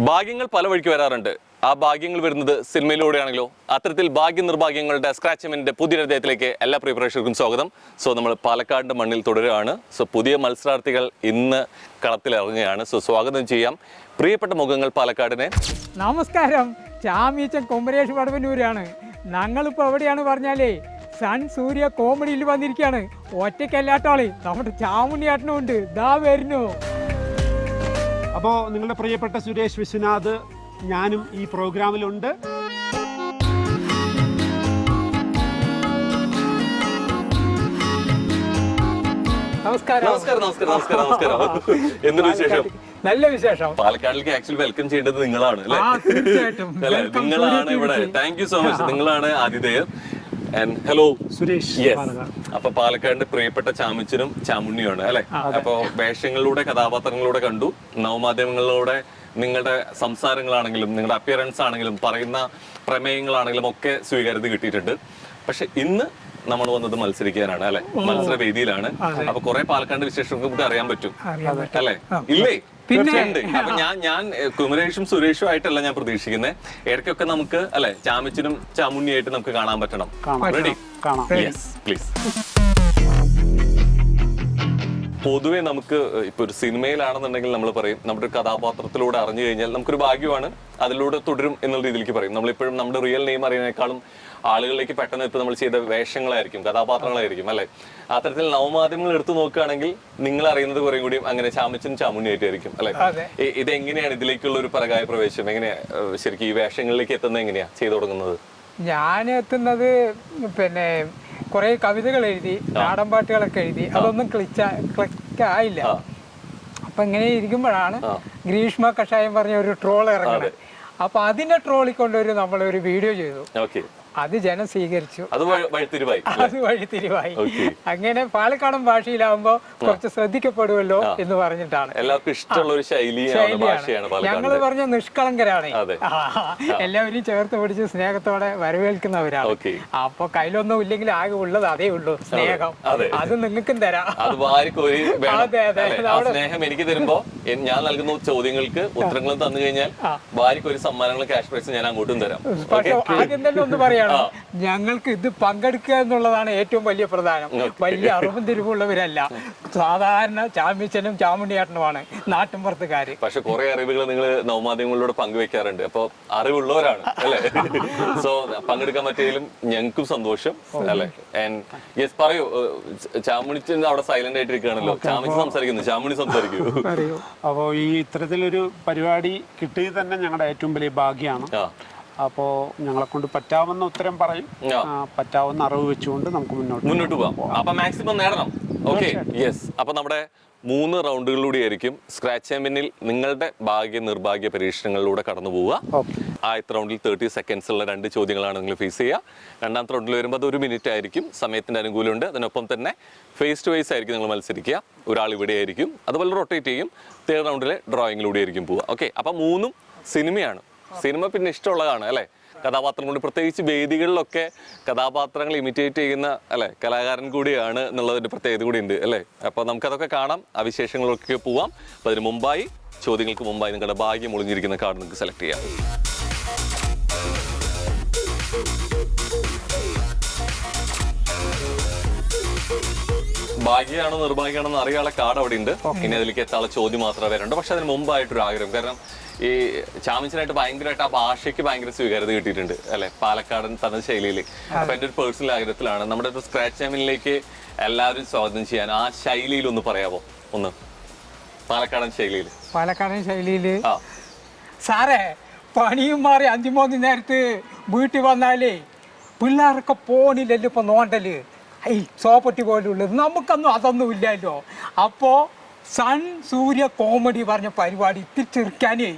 ഭാഗ്യങ്ങൾ പല വഴിക്ക് വരാറുണ്ട്. ആ ഭാഗ്യങ്ങൾ വരുന്നത് സിനിമയിലൂടെയാണെങ്കിലോ അത്തരത്തിൽ ഭാഗ്യ നിർഭാഗ്യങ്ങളുടെ സ്ക്രാച്ച്മെന്റിന്റെ പുതിയ അധ്യായത്തിലേക്ക് എല്ലാ പ്രിയ പ്രേക്ഷകർക്കും സ്വാഗതം. നമ്മൾ പാലക്കാടിന്റെ മണ്ണിൽ തുടരുകയാണ്. പുതിയ മത്സരാർത്ഥികൾ ഇന്ന് കളത്തിലിറങ്ങുകയാണ്. സ്വാഗതം ചെയ്യാം പ്രിയപ്പെട്ട മുഖങ്ങൾ പാലക്കാടിനെ. നമസ്കാരം, ചാമീച്ചൻ കൊമ്പരേഷ് വടവന്നൂരാണ്. ഞങ്ങളിപ്പോൾ എവിടെയാണ് പറഞ്ഞാലേ സൺ സൂര്യ കോമഡിയിൽ വന്നിരിക്കുകയാണ്. ഒറ്റയ്ക്കല്ലാട്ടാളി നമ്മുടെ ചാമുണ്ണിയാട്ടനും ഉണ്ട്, ദാ വരുന്നു. അപ്പോൾ നിങ്ങളുടെ പ്രിയപ്പെട്ട സുരേഷ് വിശ്വനാഥ് ഞാനും ഈ പ്രോഗ്രാമിലുണ്ട്. നമസ്കാരം. നമസ്കാരം നമസ്കാരം നമസ്കാരം നമസ്കാരം. എന്തൊരു വിശേഷം? നല്ല വിശേഷം. പാലക്കാടിലേക്ക് ആക്ച്വലി വെൽക്കം ചെയ്യേണ്ടത് നിങ്ങളാണ് അല്ലേ? തീർച്ചയായിട്ടും അല്ലെ, നിങ്ങളാണ് ഇവിടെ. Thank you so much. നിങ്ങളാണ് ആതിഥേയർ. ഹലോ സുരേഷ്. അപ്പൊ പാലക്കാടിന്റെ പ്രിയപ്പെട്ട ചാമിച്ചനും ചാമുണ്ണിയാണ് അല്ലെ. അപ്പൊ വേഷങ്ങളിലൂടെ കഥാപാത്രങ്ങളിലൂടെ കണ്ടു, നവമാധ്യമങ്ങളിലൂടെ നിങ്ങളുടെ സംസാരങ്ങളാണെങ്കിലും നിങ്ങളുടെ അപ്പിയറൻസ് ആണെങ്കിലും പറയുന്ന പ്രമേയങ്ങളാണെങ്കിലും ഒക്കെ സ്വീകാര്യത കിട്ടിയിട്ടുണ്ട്. പക്ഷെ ഇന്ന് നമ്മൾ വന്നത് മത്സരിക്കാനാണ് അല്ലെ, മത്സര വേദിയിലാണ്. അപ്പൊ കുറെ പാലക്കാട് വിശേഷങ്ങൾ നമുക്ക് അറിയാൻ പറ്റും അല്ലെ, ഇല്ലേ? തീർച്ചയായും. അപ്പൊ ഞാൻ കുമരേഷും സുരേഷും ആയിട്ടല്ല ഞാൻ പ്രതീക്ഷിക്കുന്നത്. ഇടയ്ക്കൊക്കെ നമുക്ക് അല്ലെ ചാമിച്ചനും ചാമുണ്ണിയായിട്ട് നമുക്ക് കാണാൻ പറ്റണം. റെഡി? Yes please. പൊതുവെ നമുക്ക് ഇപ്പൊ ഒരു സിനിമയിലാണെന്നുണ്ടെങ്കിൽ നമ്മൾ പറയും നമ്മുടെ ഒരു കഥാപാത്രത്തിലൂടെ അറിഞ്ഞു കഴിഞ്ഞാൽ നമുക്കൊരു ഭാഗ്യമാണ്, അതിലൂടെ തുടരും എന്നുള്ള രീതിയിലേക്ക് പറയും. നമ്മളിപ്പോഴും നമ്മുടെ റിയൽ നെയിം അറിയുന്നതിനേക്കാളും ആളുകളിലേക്ക് പെട്ടെന്ന് ഇപ്പൊ നമ്മൾ ചെയ്ത വേഷങ്ങളായിരിക്കും, കഥാപാത്രങ്ങളായിരിക്കും അല്ലെ. അത്തരത്തിൽ നവമാധ്യമങ്ങൾ എടുത്തു നോക്കുകയാണെങ്കിൽ നിങ്ങൾ അറിയുന്നത് കുറെ കൂടിയും അങ്ങനെ ചാമിച്ചനും ചാമുണ്ണിയായിട്ടായിരിക്കും അല്ലെ. ഇതെങ്ങനെയാണ് ഇതിലേക്കുള്ള ഒരു പരകായ പ്രവേശം? എങ്ങനെയാ ശരിക്കും ഈ വേഷങ്ങളിലേക്ക് എത്തുന്നത്? എങ്ങനെയാ ചെയ്തു തുടങ്ങുന്നത്? ഞാൻ എത്തുന്നത് പിന്നെ കുറെ കവിതകൾ എഴുതി, നാടൻ പാട്ടുകളൊക്കെ എഴുതി, അതൊന്നും ക്ലിക്കായില്ല. അപ്പൊ ഇങ്ങനെ ഇരിക്കുമ്പോഴാണ് ഗ്രീഷ്മ കഷായം പറഞ്ഞ ഒരു ട്രോൾ ഇറങ്ങുന്നത്. അപ്പൊ അതിനെ ട്രോളിക്കൊണ്ടൊരു നമ്മളൊരു വീഡിയോ ചെയ്തു. അത് ജനം സ്വീകരിച്ചു, അത് വഴിത്തിരിവായി. അങ്ങനെ പാലക്കാടൻ ഭാഷയിലാവുമ്പോ കുറച്ച് ശ്രദ്ധിക്കപ്പെടുമല്ലോ എന്ന് പറഞ്ഞിട്ടാണ്. എല്ലാവർക്കും ഇഷ്ടമുള്ള ഒരു ശൈലിയാണ്. ഞങ്ങള് പറഞ്ഞ നിഷ്കളങ്കരാണ്, എല്ലാവരും ചേർത്ത് പിടിച്ച് സ്നേഹത്തോടെ വരവേൽക്കുന്നവരാണ്. അപ്പൊ കയ്യിലൊന്നും ഇല്ലെങ്കിൽ ആകെ ഉള്ളത് അതേ ഉള്ളൂ, സ്നേഹം. അത് നിങ്ങൾക്കും തരാം. സ്നേഹം എനിക്ക് തരുമ്പോ ഞാൻ നൽകുന്ന ചോദ്യങ്ങൾക്ക് ഉത്തരങ്ങളും തന്നു കഴിഞ്ഞാൽ ഭാര്യക്ക് ഒരു സമ്മാനങ്ങൾ ക്യാഷ് പ്രൈസ് ഞാൻ അങ്ങോട്ടും തരാം. പക്ഷെ ആദ്യം തന്നെ ഒന്ന് പറയാം, ഞങ്ങൾക്ക് ഇത് പങ്കെടുക്കുക എന്നുള്ളതാണ് ഏറ്റവും വലിയ പ്രധാനം. വലിയ അറിവും തിരിവുള്ളവരല്ല, സാധാരണ ചാമ്പ്യച്ചനും ചാമുണ്ണിയാട്ടനുമാണ് നാട്ടിൻപുറത്തുകാര്. പക്ഷെ കുറെ അറിവുകൾ നിങ്ങൾ നവമാധ്യമങ്ങളിലൂടെ പങ്കുവെക്കാറുണ്ട്. അപ്പൊ അറിവുള്ളവരാണ് അല്ലെ. സോ പങ്കെടുക്കാൻ പറ്റിയതിലും ഞങ്ങൾക്കും സന്തോഷം അല്ലെ. യെസ് പറയൂ. ചാമുണിച്ചൻ അവിടെ സൈലന്റ് ആയിട്ടിരിക്കുകയാണല്ലോ. ചാമിച്ച് സംസാരിക്കുന്നു, ചാമുണി സംസാരിക്കൂ. അപ്പോൾ ഈ ഇത്തരത്തിലൊരു പരിപാടി കിട്ടിയത് തന്നെ ഞങ്ങളുടെ ഏറ്റവും വലിയ ഭാഗ്യമാണ്. അപ്പോൾ ഞങ്ങളെ കൊണ്ട് പറ്റാവുന്ന ഉത്തരം പറയും, പറ്റാവുന്ന അറിവ് വെച്ചുകൊണ്ട് നമുക്ക് മുന്നോട്ട് പോകാം. അപ്പൊ മാക്സിമം നേടണം. Okay, yes. അപ്പൊ നമ്മുടെ 3 റൗണ്ടുകളിലൂടെ ആയിരിക്കും സ്ക്രാച്ച് ചാമ്പ്യനിൽ നിങ്ങളുടെ ഭാഗ്യ നിർഭാഗ്യ പരീക്ഷണങ്ങളിലൂടെ കടന്നു പോവുക. ആദ്യത്തെ റൗണ്ടിൽ 30 സെക്കൻഡ്സ് ഉള്ള 2 ചോദ്യങ്ങളാണ് നിങ്ങൾ ഫേസ് ചെയ്യുക. രണ്ടാമത്തെ റൗണ്ടിൽ വരുമ്പോൾ അത് 1 മിനിറ്റ് ആയിരിക്കും. സമയത്തിന്റെ അനുകൂലമുണ്ട്. അതിനൊപ്പം തന്നെ ഫേസ് ടു ഫേസ് ആയിരിക്കും നിങ്ങൾ മത്സരിക്കുക. ഒരാൾ ഇവിടെ ആയിരിക്കും, അതുപോലെ റൊട്ടേറ്റ് ചെയ്യും. തേർഡ് റൗണ്ടിലെ ഡ്രോയിങ്ങിലൂടെ ആയിരിക്കും പോവുക. ഓക്കെ, അപ്പൊ 3ഉം സിനിമയാണ്. സിനിമ പിന്നെ ഇഷ്ടമുള്ളതാണ് അല്ലെ. കഥാപാത്രം കൊണ്ട് പ്രത്യേകിച്ച് വേദികളിലൊക്കെ കഥാപാത്രങ്ങൾ ഇമിറ്റേറ്റ് ചെയ്യുന്ന അല്ലെ കലാകാരൻ കൂടിയാണ് എന്നുള്ളതിന്റെ പ്രത്യേകത കൂടി ഉണ്ട് അല്ലെ. അപ്പൊ നമുക്കതൊക്കെ കാണാം, ആ വിശേഷങ്ങളൊക്കെ പോവാം. അപ്പൊ അതിന് മുമ്പായി, ചോദ്യങ്ങൾക്ക് മുമ്പായി നിങ്ങളുടെ ഭാഗ്യം ഒളിഞ്ഞിരിക്കുന്ന കാർഡ് നിങ്ങൾക്ക് സെലക്ട് ചെയ്യാം. ഭാഗ്യമാണോ നിർഭാഗ്യമാണോ എന്ന് അറിയാനുള്ള കാർഡ് അവിടെ ഉണ്ട്. ഇനി അതിലേക്ക് എത്താനുള്ള ചോദ്യം മാത്രമേ വരണ്ടു. പക്ഷെ അതിന് മുമ്പായിട്ടൊരു ആഗ്രഹം, കാരണം ഈ ചാമിച്ചനായിട്ട് ഭയങ്കരമായിട്ട് ആ ഭാഷയ്ക്ക് ഭയങ്കര സ്വീകാര്യത കിട്ടിയിട്ടുണ്ട് അല്ലെ, പാലക്കാടൻ തനത് ശൈലിയിൽ. അപ്പൊ എന്റെ ഒരു പേഴ്സണൽ ആഗ്രഹത്തിലാണ് നമ്മുടെ ഒരു സ്ക്രാച്ച് ചാമ്പ്യനിലേക്ക് എല്ലാവരും സ്വാഗതം ചെയ്യാൻ ആ ശൈലിയിൽ ഒന്ന് പറയാമോ? ഒന്ന് പാലക്കാടൻ ശൈലിയില്. സാറേ, പണിയും മാറി 5-3 നേരത്ത് വീട്ടിൽ വന്നാലേ പിള്ളേരൊക്കെ പോണില്ലല്ലോ ഇപ്പൊ നോണ്ടല്, സോപ്പട്ടി പോലുള്ളത്. നമുക്കൊന്നും അതൊന്നും ഇല്ലല്ലോ. അപ്പോ സൺ സൂര്യ കോമഡി പറഞ്ഞ പരിപാടി ഇത്തിരി ചെറുക്കാനേ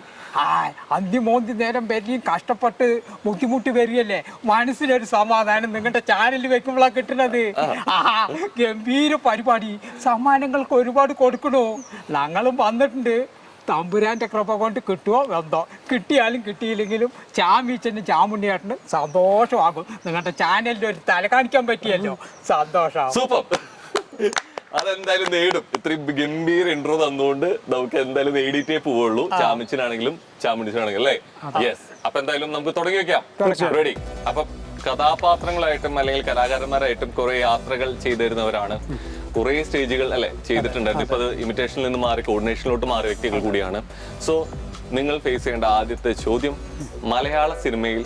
5-3 നേരം വരെയും കഷ്ടപ്പെട്ട് ബുദ്ധിമുട്ട് വരികയല്ലേ, മനസ്സിലൊരു സമാധാനം നിങ്ങളുടെ ചാനലിൽ വെക്കുമ്പോഴാണ് കിട്ടുന്നത്. ഗംഭീര പരിപാടി, സമ്മാനങ്ങൾക്ക് ഒരുപാട് കൊടുക്കണോ. ഞങ്ങളും വന്നിട്ടുണ്ട്. തമ്പുരാന്റെ കൃപ കൊണ്ട് കിട്ടുമോ എന്തോ, കിട്ടിയാലും കിട്ടിയില്ലെങ്കിലും ചാമീച്ചനും ചാമുണ്ണിയാട്ടനും സന്തോഷമാകും. നിങ്ങളുടെ ചാനലിൽ ഒരു തല കാണിക്കാൻ പറ്റിയല്ലോ, സന്തോഷമാകും. സൂപ്പർ. അതെന്തായാലും നേടും. ഇത്രയും ഗംഭീര ഇൻട്രോ തന്നുകൊണ്ട് നമുക്ക് എന്തായാലും നേടിയിട്ടേ പോവുള്ളൂ. ചാമ്പ്യൻസിനാണെങ്കിലും ചാമ്പ്യൻസിനാണെങ്കിലും അല്ലേ? യെസ്. അപ്പൊ എന്തായാലും നമുക്ക് തുടങ്ങി വെക്കാം. റെഡി? അപ്പൊ കഥാപാത്രങ്ങളായിട്ടും അല്ലെങ്കിൽ കലാകാരന്മാരായിട്ടും കുറെ യാത്രകൾ ചെയ്തിരുന്നവരാണ്, കുറെ സ്റ്റേജുകൾ അല്ലെ ചെയ്തിട്ടുണ്ടായിരുന്നു. ഇപ്പൊ അത് ഇമിറ്റേഷനിൽ നിന്ന് മാറി കോർഡിനേഷനിലോട്ട് മാറിയ വ്യക്തികൾ കൂടിയാണ്. സോ നിങ്ങൾ ഫേസ് ചെയ്യേണ്ട ആദ്യത്തെ ചോദ്യം, മലയാള സിനിമയിൽ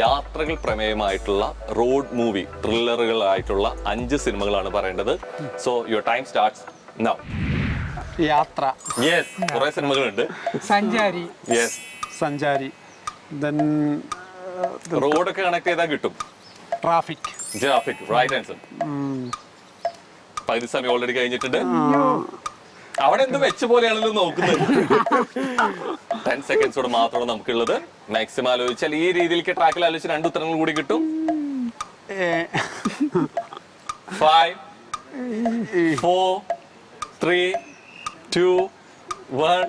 യാത്രകൾ പ്രമേയമായിട്ടുള്ള റോഡ് മൂവി ത്രില്ലറുകളായിട്ടുള്ള 5 സിനിമകളാണ് പറയേണ്ടത്. So your time starts now. യാത്ര, യെസ്, കുറെ സിനിമകളുണ്ട്. സഞ്ചാരി, യെസ്, സഞ്ചാരി, ദെൻ റോഡൊക്കെ കണക്ട് ചെയ്താൽ കിട്ടും. Traffic, traffic, right answer. പകുതി സമയം ഓൾറെഡി കഴിഞ്ഞിട്ടുണ്ട്. അവിടെ എന്ത് വെച്ച പോലെയാണല്ലോ നോക്കുന്നത്. 10 സെക്കൻഡ്സോട് മാത്രമാണ് നമുക്കുള്ളത്. മാക്സിമം ആലോചിച്ചാൽ ഈ രീതിയിലേക്ക് ട്രാക്കിൽ ആലോചിച്ച് 2 ഉത്തരങ്ങൾ കൂടി കിട്ടും. 5 4 3 2 1.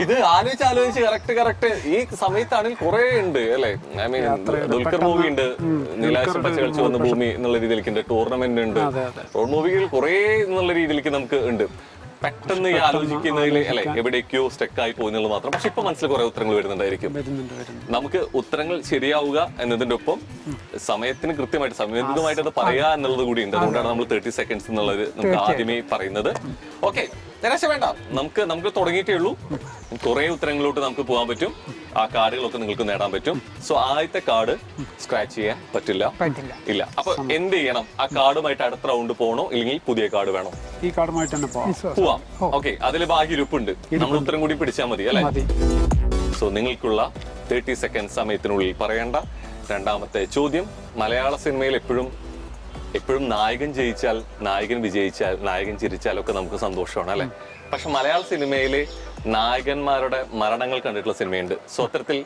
ഇത് ആലോചിച്ച് കറക്റ്റ് ഈ സമയത്താണെങ്കിൽ കുറെ ഉണ്ട് അല്ലെ? ഐ മീൻ ദുൽഖർ മൂവി ഉണ്ട്, നീലാശം പച്ചകൾ ചുവന്ന ഭൂമി എന്നുള്ള രീതിയിലേക്ക് ഉണ്ട്, ടൂർണമെന്റ് ഉണ്ട്, റോഡ് മൂവികൾ കുറെ എന്നുള്ള രീതിയിലേക്ക് നമുക്ക് ഉണ്ട്. പെട്ടെന്ന് ഈ ആലോചിക്കുന്നതിൽ അല്ലെ എവിടേക്കോ സ്റ്റക്കായി പോകുന്നത് മാത്രം. പക്ഷെ ഇപ്പൊ മനസ്സിൽ കുറെ ഉത്തരങ്ങൾ വരുന്നുണ്ടായിരിക്കും. നമുക്ക് ഉത്തരങ്ങൾ ശരിയാവുക എന്നതിന്റെ ഒപ്പം സമയത്തിന് കൃത്യമായിട്ട് സമയബന്ധിതമായിട്ട് അത് പറയാ എന്നുള്ളത് കൂടി ഉണ്ട്. അതുകൊണ്ടാണ് നമ്മൾ 30 സെക്കൻഡ്സ് എന്നുള്ളത് നമുക്ക് ആദ്യമേ പറയുന്നത്. ഓക്കെ, നിരാശ വേണ്ട, നമുക്ക് തുടങ്ങിയിട്ടേ ഉള്ളൂ. കുറെ ഉത്തരങ്ങളിലോട്ട് നമുക്ക് പോകാൻ പറ്റും. ആ കാർഡുകളൊക്കെ നിങ്ങൾക്ക് നേടാൻ പറ്റും. സോ ആദ്യത്തെ കാർഡ് സ്ക്രാച്ച് ചെയ്യാൻ പറ്റില്ല. ഇല്ല. അപ്പൊ എന്ത് ചെയ്യണം? ആ കാർഡുമായിട്ട് അടുത്ത റൗണ്ട് പോകണോ ഇല്ലെങ്കിൽ പുതിയ കാർഡ് വേണോ? ഈ കാർഡുമായിട്ട് തന്നെ പോവാം. ഓക്കെ, അതിൽ ഭാഗ്യ ഇരിപ്പുണ്ട്. നമ്മൾ ഉത്തരം കൂടി പിടിച്ചാൽ മതി അല്ലെ? സോ നിങ്ങൾക്കുള്ള 30 സെക്കൻഡ് സമയത്തിനുള്ളിൽ പറയേണ്ട രണ്ടാമത്തെ ചോദ്യം, മലയാള സിനിമയിൽ എപ്പോഴും നായകൻ ജയിച്ചാൽ, നായകൻ വിജയിച്ചാൽ, നായകൻ ചിരിച്ചാലൊക്കെ നമുക്ക് സന്തോഷമാണ് അല്ലെ? പക്ഷെ മലയാള സിനിമയിലെ നായകന്മാരുടെ മരണങ്ങൾ കണ്ടിട്ടുള്ള സിനിമയുണ്ട്. സോ അത്തരത്തിൽ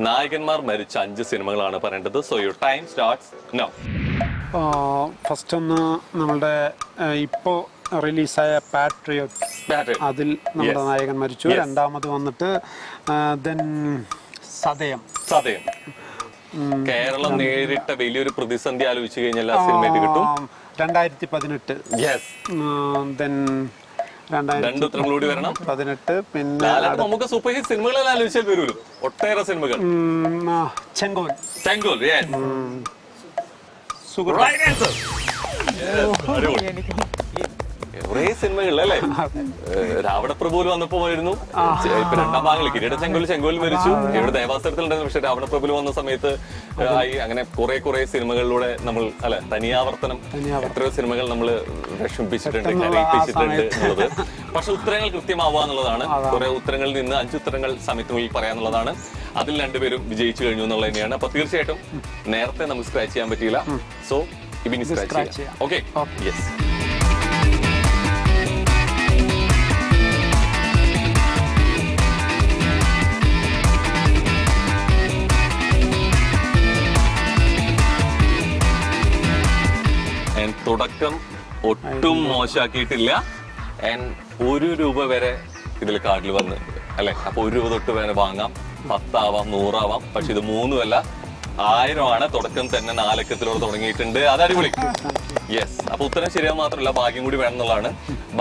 നായകന്മാർ മരിച്ച 5 സിനിമകളാണ് പറയേണ്ടത്. So your time starts now. First ഒന്ന് നമ്മളുടെ ഇപ്പോ റിലീസായ പാട്രിയോട്ട്, അതിൽ നമ്മുടെ നായകൻ മരിച്ചു. രണ്ടാമത് വന്നിട്ട് ദെൻ സതയം. കേരളം നേരിട്ട വലിയൊരു പ്രതിസന്ധി ആലോചിച്ചു കഴിഞ്ഞാൽ ആ സിനിമയിൽ കിട്ടും. 2018. ദെൻ 2 കൂടി വരണം. 18. പിന്നെ നമുക്ക് സൂപ്പർ ഹിറ്റ് സിനിമകളെല്ലാം ആലോചിച്ചാൽ വരുമല്ലോ, ഒട്ടേറെ സിനിമകൾ. ചെങ്കോൽ. കുറേ സിനിമകളിലല്ലേ? രാവണപ്രഭുവിൽ വന്നപ്പോ വരുന്നു. ഇപ്പൊ 2ാം ഭാഗങ്ങൾ കിരീട ചെങ്കോൽ മരിച്ചു. ഇവിടെ ദേവാസുരത്തിലുണ്ടായിരുന്നു. പക്ഷെ രാവണപ്രഭുവിൽ വന്ന സമയത്ത് അങ്ങനെ കുറെ സിനിമകളിലൂടെ നമ്മൾ അല്ലെ തനിയാവർത്തനം, എത്രയോ സിനിമകൾ നമ്മൾ വിഷമിപ്പിച്ചിട്ടുണ്ട്, കരയിപ്പിച്ചിട്ടുണ്ട് എന്നുള്ളത്. പക്ഷെ ഉത്തരങ്ങൾ കൃത്യമാവുക എന്നുള്ളതാണ്. കുറെ ഉത്തരങ്ങളിൽ നിന്ന് 5 ഉത്തരങ്ങൾ സമയത്തിനുള്ളിൽ പറയാന്നുള്ളതാണ്. അതിൽ 2 പേരും വിജയിച്ചു കഴിഞ്ഞു എന്നുള്ളത് തന്നെയാണ്. അപ്പൊ തീർച്ചയായിട്ടും നേരത്തെ നമുക്ക് സ്ക്രാച്ച് ചെയ്യാൻ പറ്റിയില്ല. സോ ഇനി സ്ക്രാച്ച് ചെയ്യാം. Okay, yes. തുടക്കം ഒട്ടും മോശമാക്കിയിട്ടില്ല. 1 രൂപ വരെ ഇതിൽ കാർഡിൽ വന്ന് അല്ലെ? അപ്പൊ 1 രൂപ തൊട്ട് വരെ വാങ്ങാം. 10 ആവാം, 100 ആവാം. പക്ഷെ ഇത് 3 അല്ല, 1000 ആണ്. തുടക്കം തന്നെ 4 അക്കത്തിലൂടെ തുടങ്ങിയിട്ടുണ്ട്. അത് അടിപൊളി. യെസ്. അപ്പൊ ഉത്തരം ശരിയാൻ മാത്രമല്ല, ഭാഗ്യം കൂടി വേണം എന്നുള്ളതാണ്.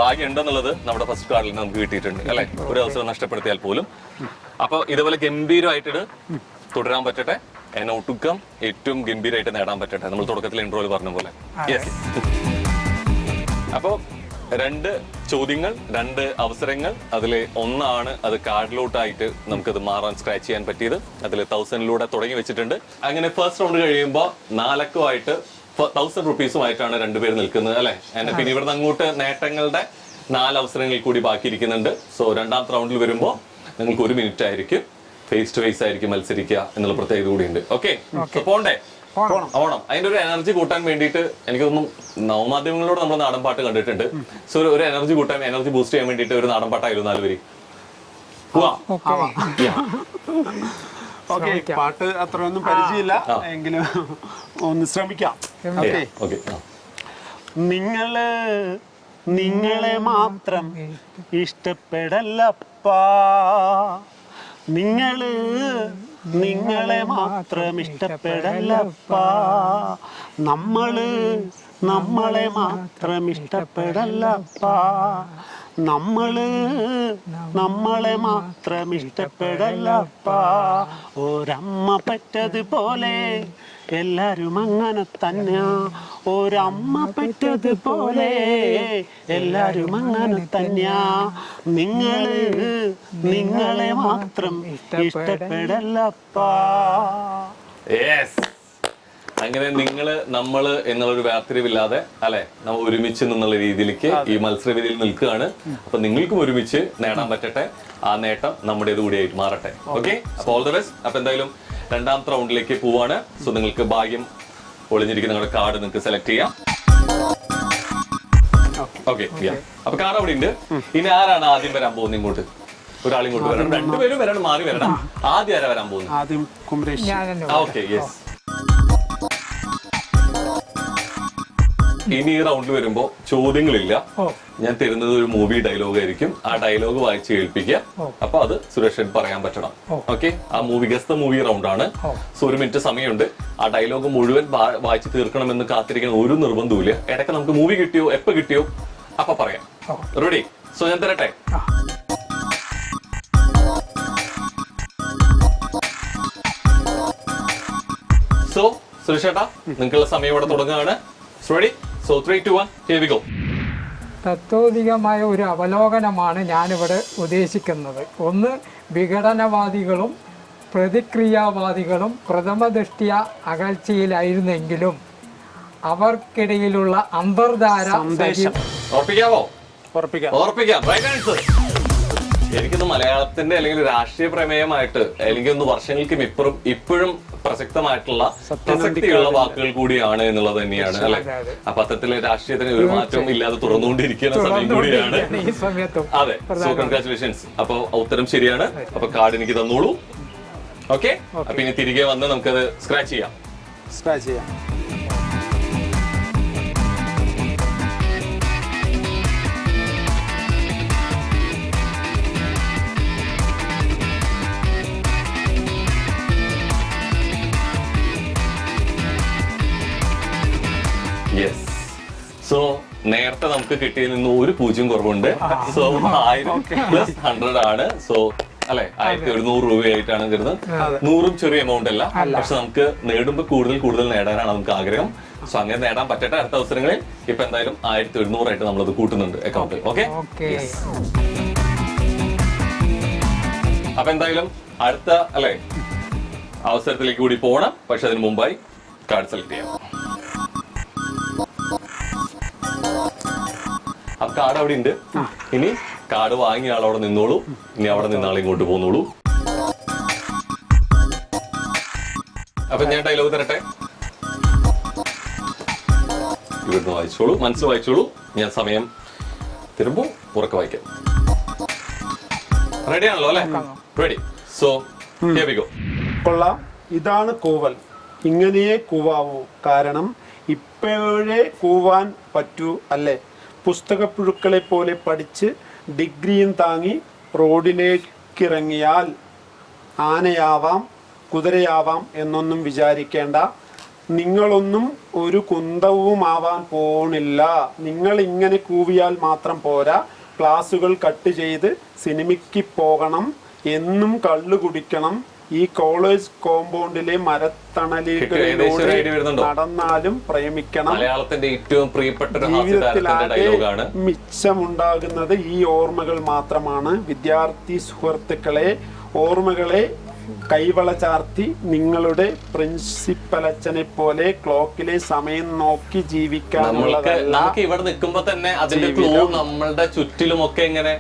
ഭാഗ്യം ഉണ്ടെന്നുള്ളത് നമ്മുടെ ഫസ്റ്റ് കാർഡിൽ നമുക്ക് കിട്ടിയിട്ടുണ്ട് അല്ലെ? ഒരു അവസരം നഷ്ടപ്പെടുത്തിയാൽ പോലും. അപ്പൊ ഇതുപോലെ ഗംഭീരമായിട്ട് തുടരാൻ പറ്റട്ടെ. ഒട്ടുക്കം ഏറ്റവും ഗംഭീരമായിട്ട് നേടാൻ പറ്റട്ടെ. നമ്മൾ തുടക്കത്തിൽ ഇൻട്രോയിൽ പറഞ്ഞ പോലെ. യെസ്. അപ്പോ 2 ചോദ്യങ്ങൾ, 2 അവസരങ്ങൾ. അതിലെ ഒന്നാണ് അത് കാർഡിലോട്ടായിട്ട് നമുക്കത് മാറാൻ സ്ക്രാച്ച് ചെയ്യാൻ പറ്റിയത്. അതിൽ 1000 തുടങ്ങി വെച്ചിട്ടുണ്ട്. അങ്ങനെ ഫസ്റ്റ് റൗണ്ട് കഴിയുമ്പോൾ 4 അക്കമായിട്ട് 1000 റുപ്പീസുമായിട്ടാണ് 2 പേര് നിൽക്കുന്നത് അല്ലെ? പിന്നെ ഇവിടുന്ന് അങ്ങോട്ട് നേട്ടങ്ങളുടെ 4 അവസരങ്ങൾ കൂടി ബാക്കിയിരിക്കുന്നുണ്ട്. സോ 2ാമത്തെ റൗണ്ടിൽ വരുമ്പോൾ നിങ്ങൾക്ക് 1 മിനിറ്റ് ആയിരിക്കും. ഫേസ് ടു ഫേസ് ആയിരിക്കും മത്സരിക്കുക എന്നുള്ള പ്രത്യേകത കൂടി ഉണ്ട്. ഓക്കെ, പോണ്ടേ? ഓണം. അതിന്റെ ഒരു എനർജി കൂട്ടാൻ വേണ്ടിയിട്ട് എനിക്ക് തോന്നുന്നു നവമാധ്യമങ്ങളോട് നമ്മൾ നാടൻ പാട്ട് കണ്ടിട്ടുണ്ട്. സോ ഒരു എനർജി കൂട്ടാൻ, എനർജി ബൂസ്റ്റ് ചെയ്യാൻ വേണ്ടിയിട്ട് ഒരു നാടൻ പാട്ടായിരുന്നു 4 പേര്. പാട്ട് അത്രയൊന്നും പരിചയമില്ല എങ്കിലും ഒന്ന് ശ്രമിക്കാം. നിങ്ങളെ മാത്രം ഇഷ്ടപ്പെടല്ലപ്പാ, നിങ്ങളെ മാത്രം ഇഷ്ടപ്പെടല്ലപ്പാ, നമ്മളെ മാത്രം ഇഷ്ടപ്പെടല്ലപ്പാ, നമ്മളെ മാത്രം ഇഷ്ടപ്പെടല്ലപ്പാ. ഒരമ്മ പെറ്റതുപോലെ എല്ലാരും അങ്ങനെ തന്നെ, ഒരമ്മ പെറ്റതുപോലെ എല്ലാരും അങ്ങനെ തന്നെയാ. നിങ്ങളെ മാത്രം ഇഷ്ടപ്പെടല്ലപ്പാ. അങ്ങനെ നിങ്ങള് നമ്മള് എന്നുള്ളൊരു വേർതിരിവില്ലാതെ അല്ലെ നമ്മൾ ഒരുമിച്ച് എന്നുള്ള രീതിയിലേക്ക് ഈ മത്സരവേദിയിൽ നിൽക്കുകയാണ്. അപ്പൊ നിങ്ങൾക്കും ഒരുമിച്ച് നേടാൻ പറ്റട്ടെ, ആ നേട്ടം നമ്മുടേത് കൂടിയായിട്ട് മാറട്ടെ. ഓക്കെ, അപ്പൊ ഓൾ ദ ബെസ്റ്റ്. അപ്പൊ എന്തായാലും രണ്ടാമത്തെ റൗണ്ടിലേക്ക് പോവാണ്. സോ നിങ്ങൾക്ക് ഭാഗ്യം ഒളിഞ്ഞിരിക്കുന്ന നിങ്ങളുടെ കാർഡ് നിങ്ങൾക്ക് സെലക്ട് ചെയ്യാം. ഓക്കെ, അപ്പൊ കാർഡ് അവിടെ ഉണ്ട്. ഇനി ആരാണ് ആദ്യം വരാൻ പോകുന്നത്? ഇങ്ങോട്ട് ഒരാളിങ്ങോട്ട് വരണം, രണ്ടുപേരും വരണം, മാറി വരണം. ആദ്യം ആരാ വരാൻ പോകുന്നത്? ആദ്യം കുമരേഷ്. Okay, yes. ഇനി ഈ റൗണ്ടിൽ വരുമ്പോ ചോദ്യങ്ങളില്ല. ഞാൻ തരുന്നത് ഒരു മൂവി ഡയലോഗ് ആയിരിക്കും. ആ ഡയലോഗ് വായിച്ച് കേൾപ്പിക്കുക. അപ്പൊ അത് സുരേഷ് പറയാൻ പറ്റണം. ഓക്കെ, ആ movie guess the movie round ആണ്. സോ 1 മിനിറ്റ് സമയമുണ്ട്. ആ ഡയലോഗ് മുഴുവൻ വായിച്ച് തീർക്കണമെന്ന് കാത്തിരിക്കുന്ന ഒരു നിർബന്ധവും ഇല്ല. ഇടയ്ക്ക് നമുക്ക് മൂവി കിട്ടിയോ എപ്പോ കിട്ടിയോ അപ്പൊ പറയാം. റെഡി? സോ ഞാൻ തരട്ടെ. സോ സുരേഷ് ഏട്ടാ, നിങ്ങൾക്കുള്ള സമയം ഇവിടെ തുടങ്ങുകയാണ്. Ready? So 3, 2, 1, here we go. തത്വോദികമായ ഒരു അവലോകനമാണ് ഞാനിവിടെ ഉദ്ദേശിക്കുന്നത്. ഒന്ന്, വിഘടനവാദികളും പ്രതിക്രിയാവാദികളും പ്രഥമദൃഷ്ട്യ അകൽച്ചയിലായിരുന്നെങ്കിലും അവർക്കിടയിലുള്ള അന്തർധാര ഉറപ്പിക്കാം. Right answer. എനിക്കൊന്ന് മലയാളത്തിന്റെ അല്ലെങ്കിൽ രാഷ്ട്രീയ പ്രമേയമായിട്ട് എനിക്കൊന്ന് വർഷങ്ങൾക്കും ഇപ്പോഴും പ്രസക്തമായിട്ടുള്ള പ്രസക്തിയുള്ള വാക്കുകൾ കൂടിയാണ് എന്നുള്ളത് തന്നെയാണ് അല്ലെ. അപ്പൊ അത്തരത്തിലെ രാഷ്ട്രീയത്തിന് ഒരു മാറ്റവും ഇല്ലാതെ തുറന്നുകൊണ്ടിരിക്കുന്ന സമയം കൂടിയാണ്. അതെ, സോ കൺഗ്രാറ്റുലേഷൻസ്. അപ്പൊ ഉത്തരം ശരിയാണ്. അപ്പൊ കാർഡ് എനിക്ക് തന്നോളൂ. ഓക്കെ, അപ്പൊ ഇനി തിരികെ വന്ന് നമുക്കത് സ്ക്രാച്ച് ചെയ്യാം. യെസ്. സോ നേരത്തെ നമുക്ക് കിട്ടിയതിൽ നിന്ന് ഒരു 0 കുറവുണ്ട്. സോ 1000 പ്ലസ് 100 ആണ്. സോ അല്ലെ 1100 രൂപയായിട്ടാണ് തരുന്നത്. 100ഉം ചെറിയ എമൗണ്ട് അല്ല. പക്ഷെ നമുക്ക് നേടുമ്പോൾ കൂടുതൽ നേടാനാണ് നമുക്ക് ആഗ്രഹം. സോ അങ്ങനെ നേടാൻ പറ്റട്ടെ അടുത്ത അവസരങ്ങളിൽ. ഇപ്പൊ എന്തായാലും 1700 ആയിട്ട് നമ്മളത് കൂട്ടുന്നുണ്ട് അക്കൗണ്ടിൽ. ഓക്കെ, അപ്പൊ എന്തായാലും അടുത്ത അല്ലെ അവസരത്തിലേക്ക് കൂടി പോകണം. പക്ഷെ അതിന് മുമ്പായി കാർഡ് സെലക്ട് ചെയ്യാം. ആ കാർഡ് അവിടെ ഉണ്ട്. ഇനി കാർഡ് വാങ്ങിയ ആളവിടെ നിന്നോളൂ. ഇനി അവിടെ നിന്നാൾ ഇങ്ങോട്ട് പോന്നോളൂ. അപ്പൊ ഞാൻ ഡയലോഗ് തരട്ടെ. ഇവിടുന്ന് വായിച്ചോളൂ, മനസ്സിൽ വായിച്ചോളൂ. ഞാൻ സമയം തരുമ്പോ ഉറക്കെ വായിക്കാം. റെഡി ആണല്ലോ അല്ലെ? Ready. So here we go. കൊള്ളാം. ഇതാണ് കൂവൽ. ഇങ്ങനെയേ കൂവാവൂ. കാരണം ഇപ്പോഴേ കൂവാൻ പറ്റൂ അല്ലേ? പുസ്തകപ്പുഴുക്കളെ പോലെ പഠിച്ച് ഡിഗ്രിയും താങ്ങി റോഡിലേക്കിറങ്ങിയാൽ ആനയാവാം, കുതിരയാവാം എന്നൊന്നും വിചാരിക്കേണ്ട. നിങ്ങളൊന്നും ഒരു കുന്തവുമാവാൻ പോണില്ല. നിങ്ങൾ ഇങ്ങനെ കൂവിയാൽ മാത്രം പോരാ. ക്ലാസുകൾ കട്ട് ചെയ്ത് സിനിമയ്ക്ക് പോകണം, എന്നും കള്ളു കുടിക്കണം, ഈ കോളേജ് കോമ്പൗണ്ടിലെ മരത്തണലുകളിലൂടെ നടന്നാലും പ്രേമിക്കണം. മലയാളത്തിന്റെ ഏറ്റവും പ്രിയപ്പെട്ട ജീവിതത്തിലാകെ മിച്ചമുണ്ടാകുന്നത് ഈ ഓർമ്മകൾ മാത്രമാണ്. വിദ്യാർത്ഥി സുഹൃത്തുക്കളെ, ഓർമ്മകളെ കൈവള ചാർത്തി നിങ്ങളുടെ പ്രിൻസിപ്പലച്ചനെ പോലെ ക്ലോക്കിലെ സമയം നോക്കി ജീവിക്കാനുള്ളതല്ല. ഇവിടെ നിൽക്കുമ്പോ തന്നെ അതിന്റെ ക്ലൂ നമ്മളുടെ ചുറ്റിലുമൊക്കെ ഇങ്ങനെ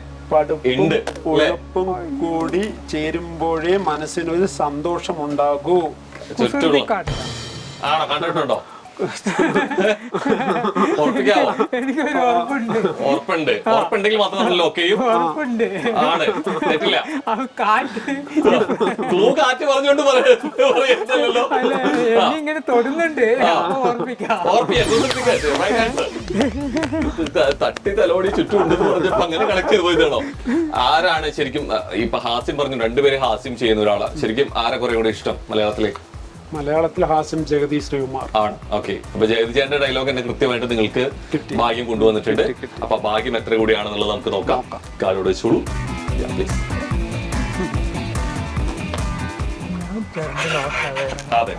ഉഴപ്പും കൂടി ചേരുമ്പോഴേ മനസ്സിനൊരു സന്തോഷം ഉണ്ടാകൂ. ആണോ? കണ്ടിട്ടുണ്ടോ? ഉറപ്പിക്കാവോ? എനിക്കൊരു ഉറപ്പുണ്ട്. ഉറപ്പുണ്ടെങ്കിൽ മാത്രം നമ്മൾ ലോക്ക് ചെയ്യും. ഉറപ്പുണ്ട്. ആണ്, തെറ്റില്ല. കാറ്റ് പറഞ്ഞോണ്ട് പറയല്ലോ. അല്ല, ഇങ്ങനെ തൊടുന്നുണ്ട്. ഓർപ്പിക്കാം. തട്ടി തലോടി ചുറ്റും ഉണ്ടെന്ന് പറഞ്ഞപ്പോ അങ്ങനെ കണക്ട് ചെയ്ത് പോയതാണോ? ആരാണ് ശരിക്കും ഇപ്പൊ ഹാസ്യം പറഞ്ഞു, രണ്ടുപേരെ ഹാസ്യം ചെയ്യുന്ന ഒരാളാണ്. ശരിക്കും ആരെ കുറെ കൂടെ ഇഷ്ടം മലയാളത്തിൽ ഹാസ്യം ജഗതി ശ്രീകുമാർ ആണ്. ഓക്കെ, അപ്പൊ ജഗതി ചേട്ടന്റെ ഡയലോഗ് തന്നെ കൃത്യമായിട്ട് നിങ്ങൾക്ക് ഭാഗ്യം കൊണ്ടുവന്നിട്ടുണ്ട്. അപ്പൊ ഭാഗ്യം എത്ര കൂടിയാണെന്നുള്ളത് നമുക്ക് നോക്കാം. കാലോട് വെച്ചോളൂ. അതെ,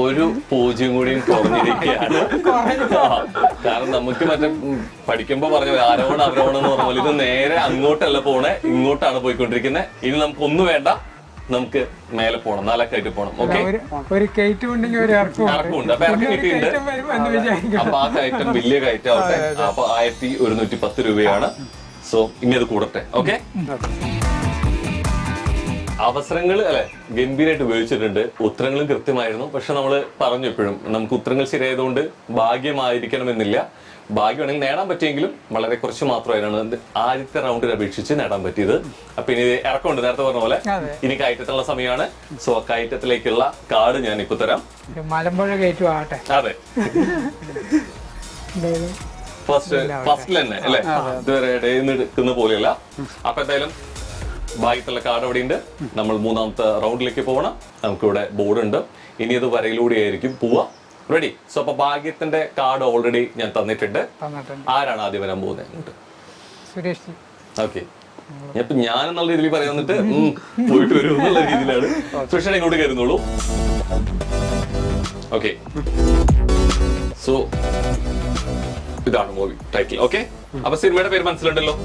ഒരു പൂജ്യം കൂടിയും കുറഞ്ഞിരിക്കുകയാണ്. കാരണം നമുക്ക് മറ്റേ പഠിക്കുമ്പോ പറഞ്ഞു ആരോണം അവരോണം എന്ന് പറഞ്ഞ പോലെ ഇത് നേരെ അങ്ങോട്ടല്ല പോണേ, ഇങ്ങോട്ടാണ് പോയിക്കൊണ്ടിരിക്കുന്നത്. ഇനി നമുക്ക് ഒന്നും വേണ്ട, നമുക്ക് മേലെ പോണം, നാലക്കായിട്ട് പോണം. ഓക്കെ, ഒരു കയറ്റം ഉണ്ടെങ്കിൽ ഒരു ഇറക്കമുണ്ട്. അപ്പൊ ഇറക്കം കിട്ടിയിട്ടുണ്ട്. അപ്പൊ ആ കയറ്റം വലിയ കയറ്റാവട്ടെ. അപ്പൊ 1110 രൂപയാണ്. സോ ഇനി അത് കൂടട്ടെ. ഓക്കെ, അവസരങ്ങൾ അല്ലെ ഗംഭീരമായിട്ട് ഉപയോഗിച്ചിട്ടുണ്ട്. ഉത്തരങ്ങളും കൃത്യമായിരുന്നു. പക്ഷെ നമ്മൾ പറഞ്ഞു എപ്പോഴും നമുക്ക് ഉത്തരങ്ങൾ ശരിയായതുകൊണ്ട് ഭാഗ്യമായിരിക്കണമെന്നില്ല. ഭാഗ്യമാണെങ്കിൽ നേടാൻ പറ്റിയെങ്കിലും വളരെ കുറച്ച് മാത്രമായിരുന്നു ആദ്യത്തെ റൗണ്ടിൽ അപേക്ഷിച്ച് നേടാൻ പറ്റിയത്. അപ്പൊ ഇനി ഇറക്കമുണ്ട്, നേരത്തെ പറഞ്ഞ പോലെ ഇനി കയറ്റത്തുള്ള സമയമാണ്. സോ ആ കയറ്റത്തിലേക്കുള്ള കാർഡ് ഞാൻ ഇപ്പൊ തരാം. മലമ്പുഴ കയറ്റം ആവട്ടെ. അതെ, ഫസ്റ്റിൽ തന്നെ അല്ലെ, ഇതുവരെ ഇടയിൽ നിന്ന് എടുക്കുന്ന പോലെയല്ല. അപ്പൊ എന്തായാലും ഭാഗ്യത്തുള്ള കാർഡ് അവിടെ ഉണ്ട്. നമ്മൾ മൂന്നാമത്തെ റൗണ്ടിലേക്ക് പോകണം. നമുക്കിവിടെ ബോർഡ് ഉണ്ട്. ഇനി അത് വരയിലൂടെ ആയിരിക്കും പോവാ. റെഡി? സോ അപ്പൊ ഭാഗ്യത്തിന്റെ കാർഡ് ഓൾറെഡി ഞാൻ തന്നിട്ടുണ്ട്. ആരാണ് ആദ്യം വരാൻ പോകുന്നത്? സുരേഷ്. ഓക്കെ, ഇപ്പൊ ഞാൻ എന്നുള്ള രീതിയിൽ പറയാൻ വന്നിട്ട് പോയിട്ട് വരും എന്നുള്ള രീതിയിലാണ്. സുരേഷ് ഇങ്ങോട്ട് കയറുന്നുള്ളൂ. ഓക്കെ, സോ ഇതാണ് മൂവി ടൈറ്റിൽ. ഓക്കെ, അപ്പൊ സിനിമയുടെ പേര് മനസ്സിലുണ്ടല്ലോ.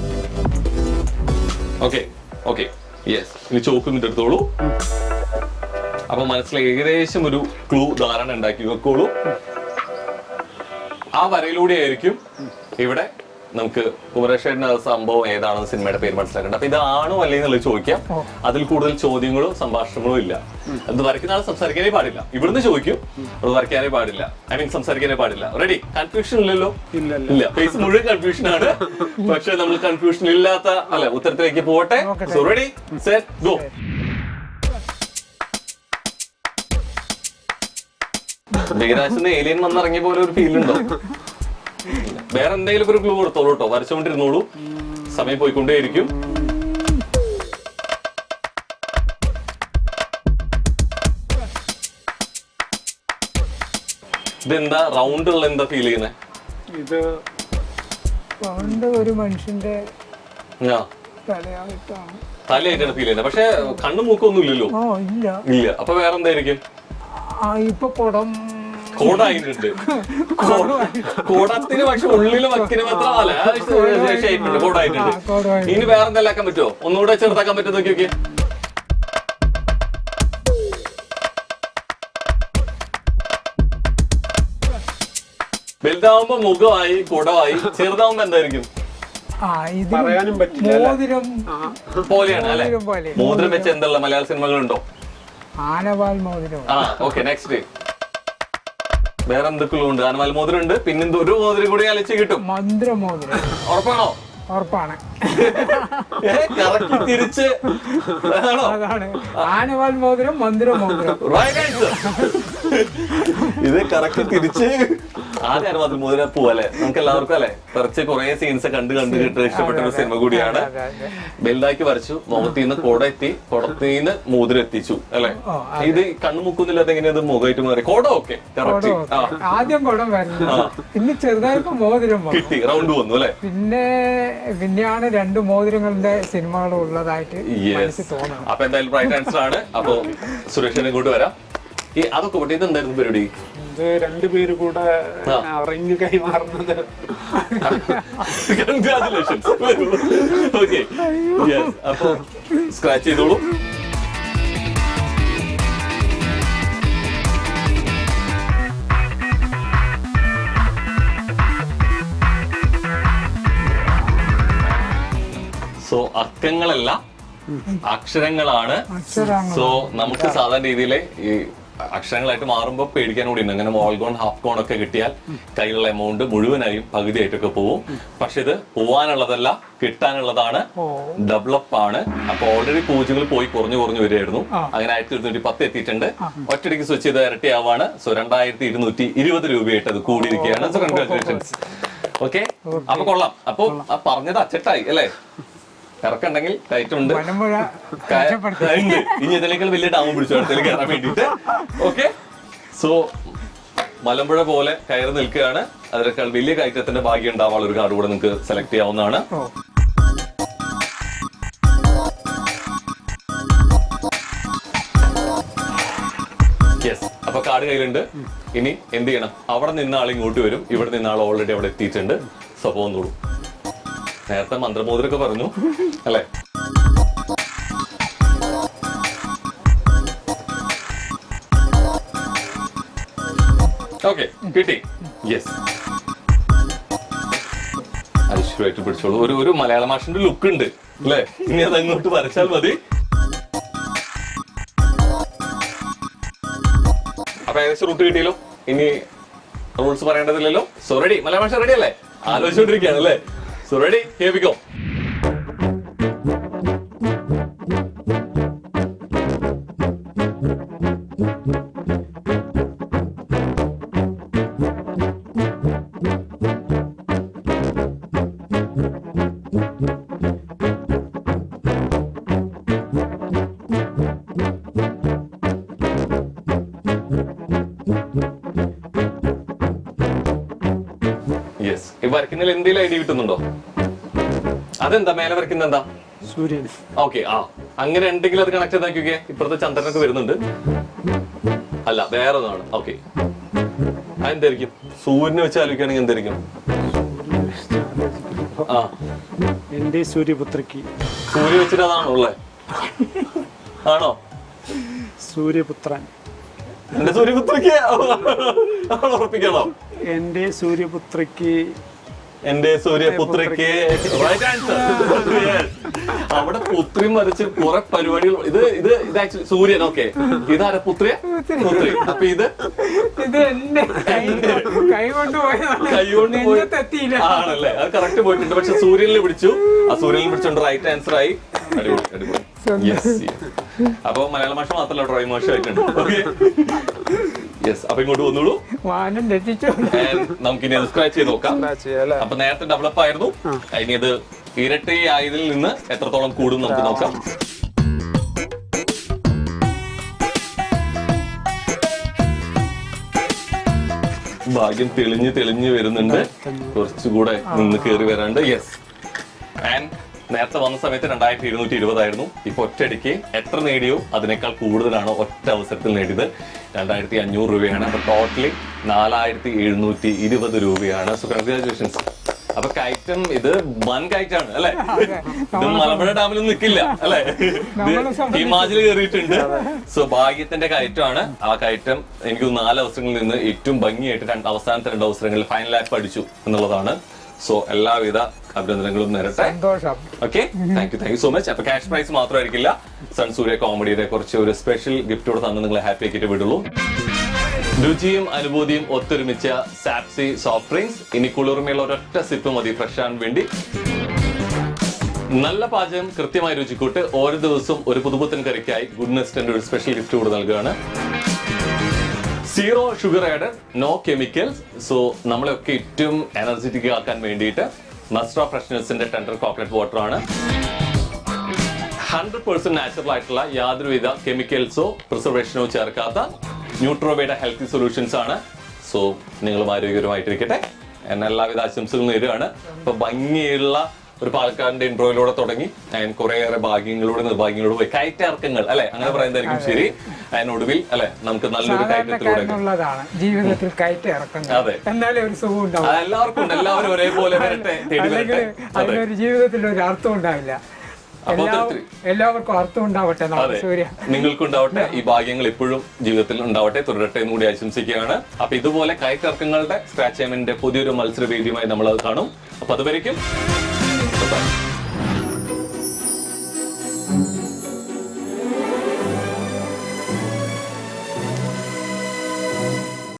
Okay okay, yes. ഇനി ചോക്കുന്നിട്ട് എടുത്തോളൂ. അപ്പൊ മനസ്സിൽ ഏകദേശം ഒരു ക്ലൂ ധാരണ ഉണ്ടാക്കി വെക്കോളൂ. ആ വരയിലൂടെ ആയിരിക്കും ഇവിടെ നമുക്ക് കുമരേഷേട്ടന്റെ സംഭവം ഏതാണെന്ന് സിനിമയുടെ പേര് മനസ്സിലാക്കേണ്ടത്. അപ്പൊ ഇതാണോ അല്ലേ എന്നുള്ളത് ചോദിക്കാം. അതിൽ കൂടുതൽ ചോദ്യങ്ങളോ സംഭാഷണങ്ങളോ ഇല്ല. അത് വരയ്ക്കുന്ന ആൾ സംസാരിക്കാനേ പാടില്ല. ഇവിടുന്ന് ചോദിക്കും, അത് വരയ്ക്കാനേ പാടില്ല. ഐ മീൻ സംസാരിക്കാനേ പാടില്ല. റെഡി? കൺഫ്യൂഷൻ ഇല്ലല്ലോ? ഇല്ല. ഫേസ് മുഴുവൻ കൺഫ്യൂഷൻ ആണ്. പക്ഷെ നമ്മൾ കൺഫ്യൂഷൻ ഇല്ലാത്ത അല്ലെ ഉത്തരത്തിലേക്ക് പോട്ടെ. So ready, set, go. ജയരാജന് ഏലിയൻ വന്നിറങ്ങിയ പോലെ ഒരു ഫീൽ ഉണ്ടോ? വേറെ എന്തെങ്കിലും ഒരു ക്ലൂ കൊടുത്തോളൂ കേട്ടോ. വരച്ചോണ്ടിരുന്നോളൂ, സമയം പോയിക്കൊണ്ടേയിരിക്കും. ഇതെന്താ റൗണ്ട് ഉള്ള എന്താ ഫീൽ ചെയ്യുന്നത്? ഇത് ഒരു മനുഷ്യന്റെ തലയായിട്ടാണ് ഫീൽ ചെയ്യുന്നത്. പക്ഷെ കണ്ണു മൂക്കൊന്നും ഇല്ലല്ലോ. ഇല്ല. അപ്പൊ വേറെ എന്തായിരിക്കും? ഇപ്പൊ കുടം കോടായിട്ടുണ്ട്. കോടത്തിന് പക്ഷെ ഉള്ളില് വക്കിന് മാത്രമല്ല ഷേപ്പുണ്ട്, കോടായിട്ടുണ്ട്. ഇനി വേറെ എന്തെല്ലാം ആക്കാൻ പറ്റുമോ? ഒന്നുകൂടെ ചെറുതാക്കാൻ പറ്റുമോ നോക്കിയൊക്കെ. വലുതാവുമ്പോ മുഖമായി, കുടമായി. ചെറുതാവുമ്പോ എന്തായിരിക്കും? പറയാനും പറ്റില്ല. പോലെയാണ് അല്ലെ? മോതിരം വെച്ച് എന്തുള്ള മലയാള സിനിമകളുണ്ടോ? ആനവാൽ മോതിരം. Okay, next. വേറെ എന്തൊക്കെയുള്ള ഉണ്ട്? ആനവാൽ മോതിരം ഉണ്ട്. പിന്നെന്ത് ഒരു മോതിരം കൂടി അലച്ച് കിട്ടും? മന്ത്രമോതിരം. ഉറപ്പാണോ? ഉറപ്പാണ്. തിരിച്ച് അതാണ് ആനവാൽ മോതിരം, മന്ത്രമോതിരം. ഇത് കറക്റ്റ് തിരിച്ച് ആദ്യം ആനവാൽ മോതിരം പോവല്ലേ? നമുക്ക് എല്ലാവർക്കും അല്ലെ കുറച്ച് കുറെ സീൻസ് കണ്ട് കിട്ടി ഇഷ്ടപ്പെട്ട ഒരു സിനിമ കൂടിയാണ്. വലുതാക്കി വരച്ചു, മുഖത്തിന്ന് കോട എത്തി, കുടത്തിന്ന് മോതിരം എത്തിച്ചു അല്ലെ? ഇത് കണ്ണു മുക്കുന്നില്ലാത്ത എങ്ങനെയത് മുഖമായിട്ട് മാറി? കോട ഓക്കെ, കറക്റ്റ്. ആദ്യം കുടം വരുന്നു, പിന്നെ ചെറുതായപ്പോ മോതിരം കിട്ടി, റൗണ്ട് വന്നു അല്ലെ? പിന്നെയാണ് രണ്ട് മോതിരങ്ങളുടെ സിനിമകൾ ഉള്ളതായിട്ട് തോന്നുന്നത്. അപ്പൊ എന്തായാലും റൈറ്റ് ആൻസർ ആണ്. അപ്പൊ സുരേഷിനെ ഇങ്ങോട്ട് വരാം. ഈ അതൊക്കെ പോട്ടെ, ഇതെന്തായിരുന്നു പരിപാടി? രണ്ടുപേര് കൂടെ റിങ് കൈമാറുന്നത്. കൺഗ്രാറ്റുലേഷൻസ്. ഓക്കെ, അപ്പൊ സ്ക്രാച്ച് ചെയ്തോളൂ. സോ അക്കങ്ങളല്ല അക്ഷരങ്ങളാണ്. സോ നമുക്ക് സാധാരണ രീതിയിലെ ഈ അക്ഷരങ്ങളായിട്ട് മാറുമ്പോൾ പേടിക്കാൻ കൂടി ഉണ്ട്. അങ്ങനെ മോൾഗോൺ ഹാഫ് കോൺ ഒക്കെ കിട്ടിയാൽ കയ്യിലുള്ള എമൗണ്ട് മുഴുവനായും പകുതിയായിട്ടൊക്കെ പോവും. പക്ഷെ ഇത് പോവാനുള്ളതല്ല, കിട്ടാനുള്ളതാണ്, ഡെവലപ്പ് ആണ്. അപ്പൊ ഓൾറെഡി പൂജ്യങ്ങൾ പോയി കുറഞ്ഞു വരികയായിരുന്നു. അങ്ങനെ 1210 എത്തിയിട്ടുണ്ട്. ഒറ്റയടിക്ക് സ്വിച്ച് ചെയ്ത് ഇരട്ടിയാവാണ്. സോ 2220 രൂപയായിട്ട് അത് കൂടിയിരിക്കുകയാണ്. So congratulations. ഓക്കെ, അപ്പൊ കൊള്ളാം. അപ്പൊ പറഞ്ഞത് അച്ചട്ടായി അല്ലേ? ഇറക്കുണ്ടെങ്കിൽ ടൈറ്റ് ഉണ്ട്. ഇനി ഇതിനേക്കാൾ വലിയ ഡാം പിടിച്ചു അടുത്തേക്ക് കയറാൻ വേണ്ടിട്ട്. ഓക്കെ, സോ മലമ്പുഴ പോലെ കയറി നിൽക്കുകയാണ്. അതിനേക്കാൾ വലിയ കയറ്റത്തിന്റെ ഭാഗ്യം ഉണ്ടാവാനുള്ള ഒരു കാർഡ് കൂടെ നിങ്ങൾക്ക് സെലക്ട് ചെയ്യാവുന്നതാണ്. യെസ്, അപ്പൊ കാർഡ് കയ്യിലുണ്ട്. ഇനി എന്ത് ചെയ്യണം? അവിടെ നിന്ന ആൾ ഇങ്ങോട്ട് വരും, ഇവിടെ നിന്ന ആൾ ഓൾറെഡി അവിടെ എത്തിയിട്ടുണ്ട്. സോ പോന്നോളൂ. നേരത്തെ മന്ത്രമോതിരൊക്കെ പറഞ്ഞു അല്ലെ? ഓക്കെ, കിട്ടി. യെസ്, ഐശ്വര്യമായിട്ട് പിടിച്ചോളൂ. ഒരു മലയാള മാഷിന്റെ ലുക്ക് ഉണ്ട് അല്ലെ? ഇനി അത് അങ്ങോട്ട് വരച്ചാൽ മതി. അപ്പൊ ഏകദേശം റൂട്ട് കിട്ടിയല്ലോ. ഇനി റൂൾസ് പറയേണ്ടതില്ലല്ലോ. So ready? മലയാള മാഷ റെഡി അല്ലേ? ആലോചിച്ചോണ്ടിരിക്കുകയാണ് അല്ലേ? So ready? Here we go. Yes. ഈ വരയ്ക്കുന്നതിൽ എന്തെങ്കിലും ഐഡിയ കിട്ടുന്നുണ്ടോ? അതെന്താ മേലെ വരയ്ക്കുന്ന എന്താ? സൂര്യൻ. ഓക്കെ, അങ്ങനെ ഉണ്ടെങ്കിൽ അത് കണക്ട് ചെയ്താക്കിയൊക്കെ. ഇപ്പുറത്തെ ചന്ദ്രനൊക്കെ വരുന്നുണ്ട്. അല്ല, വേറെ ഒന്നാണ്. ഓക്കെ, അതെന്തായിരിക്കും? സൂര്യനെ വെച്ച് ആലോചിക്കുകയാണെങ്കിൽ എന്തായിരിക്കും? എന്റെ സൂര്യപുത്രക്ക്. സൂര്യ വെച്ചിട്ട് അതാണോ ഉള്ളേ? ആണോ? സൂര്യപുത്രൻ. എന്റെ സൂര്യപുത്രക്ക് ഉറപ്പിക്കണോ? എന്റെ സൂര്യപുത്രക്ക്. എന്റെ സൂര്യപുത്രക്ക് റൈറ്റ് ആൻസർ. അവിടെ പുത്രി മറിച്ച് കുറെ പരിപാടികൾ. ഇത് ആക്ച്വലി സൂര്യൻ. ഓക്കെ, ഇതാരാ? പുത്രി. അപ്പൊ ഇത് കൈകൊണ്ട് പോയി ആണല്ലേ? അത് കറക്റ്റ് പോയിട്ടുണ്ട്. പക്ഷെ സൂര്യനിൽ പിടിച്ചു. ആ സൂര്യനിൽ പിടിച്ചോണ്ട് റൈറ്റ് ആൻസർ ആയി. അടിപൊളി, അടിപൊളി. അപ്പൊ മലയാള ഭാഷ മാത്രമല്ല, ഡ്രോയിങ് ഭാഷ ആയിട്ടുണ്ട്. Okay, yes. അപ്പൊ ഇങ്ങോട്ട് വന്നോളൂ. നമുക്കിനി അത് സ്ക്രാച്ച് ചെയ്ത് നോക്കാം. അപ്പൊ നേരത്തെ ഡെവലപ്പ് ആയിരുന്നു. ഇനി അത് ഇരട്ടി ആയതിൽ നിന്ന് എത്രത്തോളം കൂടും നമുക്ക് നോക്കാം. ഭാഗ്യം തെളിഞ്ഞു വരുന്നുണ്ട്. കുറച്ചുകൂടെ നിന്ന് കയറി വരാണ്ട്. യെസ്. ആൻഡ് നേരത്തെ വന്ന സമയത്ത് 2220 ആയിരുന്നു. ഇപ്പൊ ഒറ്റയടിക്ക് എത്ര നേടിയോ അതിനേക്കാൾ കൂടുതലാണ് ഒറ്റ അവസരത്തിൽ നേടിയത്. 2500 രൂപയാണ്. അപ്പൊ ടോട്ടലി 4720 രൂപയാണ്. So congratulations. അപ്പൊ കയറ്റം ഇത് വൻ കയറ്റാണ് അല്ലെ? ഇത് മലമ്പുഴ ഡാമിലൊന്നും നിൽക്കില്ല അല്ലെ? ഹിമാചൽ കയറിയിട്ടുണ്ട്. സോ ഭാഗ്യത്തിന്റെ കയറ്റമാണ്. ആ കയറ്റം എനിക്ക് 4 അവസരങ്ങളിൽ നിന്ന് ഏറ്റവും ഭംഗിയായിട്ട് അവസാനത്തെ 2 അവസരങ്ങളിൽ ഫൈനൽ ആപ്പ് പഠിച്ചു എന്നുള്ളതാണ്. സോ എല്ലാവിധ അഭിനന്ദനങ്ങളും നേരട്ടെ. Okay, thank you so much. അപ്പൊ ക്യാഷ് പ്രൈസ് മാത്രമായിരിക്കില്ല, സൺ സൂര്യ കോമഡിയുടെ കുറച്ച് ഒരു സ്പെഷ്യൽ ഗിഫ്റ്റോട് തന്ന് നിങ്ങളെ ഹാപ്പി ആക്കിയിട്ട് വിടുള്ളൂ. രുചിയും അനുഭൂതിയും ഒത്തൊരുമിച്ച സാപ്സി സോഫ്റ്റ് ഡ്രിങ്ക്സ്. ഇനി കുളിർമയുള്ള ഒരൊറ്റ സിപ്പ് മതി ഫ്രഷ് ആവാൻ വേണ്ടി. നല്ല പാചകം, കൃത്യമായ രുചിക്കൂട്ട്. ഓരോ ദിവസവും ഒരു പുതുപുത്തൻ കറിക്കായി ഗുഡ്നെസ്റ്റിന്റെ ഒരു സ്പെഷ്യൽ ഗിഫ്റ്റ് കൂടെ നൽകുകയാണ്. 0 sugar added, no chemicals. So നമ്മളെയൊക്കെ ഏറ്റവും എനർജറ്റിക് ആക്കാൻ വേണ്ടിയിട്ട് മസ്ട്ര ഫ്രഷ്നസിന്റെ ടെൻഡർ കോക്കനട്ട് വാട്ടർ ആണ്. 100% നാച്ചുറൽ ആയിട്ടുള്ള യാതൊരുവിധ കെമിക്കൽസോ പ്രിസർവേഷനോ ചേർക്കാത്ത ന്യൂട്രോബയുടെ ഹെൽത്തി സൊല്യൂഷൻസ് ആണ്. സോ നിങ്ങളും ആരോഗ്യകരമായിട്ടിരിക്കട്ടെ എന്ന എല്ലാവിധ ആശംസകളും നേരുകയാണ്. അപ്പൊ ഭംഗിയുള്ള ഒരു പാലക്കാടിന്റെ ഇൻട്രോയിലൂടെ തുടങ്ങി ഞാൻ കുറേയേറെ ഭാഗ്യങ്ങളോട് നിർഭാഗ്യങ്ങളോട് പോയി കയറ്റിറക്കങ്ങൾ അല്ലെ, അങ്ങനെ പറയുന്നതായിരിക്കും ശരി. അതിനൊടുവിൽ അല്ലെ നമുക്ക് നല്ലൊരു കയറ്റത്തിലൂടെ ജീവിതത്തിൽ കയറ്റിറക്കുന്നത്. അതെ, എന്നാലേ ഒരു സുഖം ഉണ്ടാവും. എല്ലാവർക്കും എല്ലാവരും ഒരേപോലെ വരട്ടെ, തേടി വരട്ടെ. അതിനൊരു ജീവിതത്തിൽ ഒരു അർത്ഥം ഉണ്ടാവില്ല. എല്ലാവർക്കും അർത്ഥം ഉണ്ടാവട്ടെ. നിങ്ങൾക്കുണ്ടാവട്ടെ. ഈ ഭാഗ്യങ്ങൾ എപ്പോഴും ജീവിതത്തിൽ ഉണ്ടാവട്ടെ, തുടരട്ടെ എന്ന് കൂടി ആശംസിക്കുകയാണ്. അപ്പൊ ഇതുപോലെ കയറ്റിറക്കങ്ങളുടെ സ്ക്രാച്ച് ഗെയിമിന്റെ പുതിയൊരു മത്സര വേദിയുമായി നമ്മൾ അത് കാണും. അപ്പൊ അതുവരേക്കും ബൈ.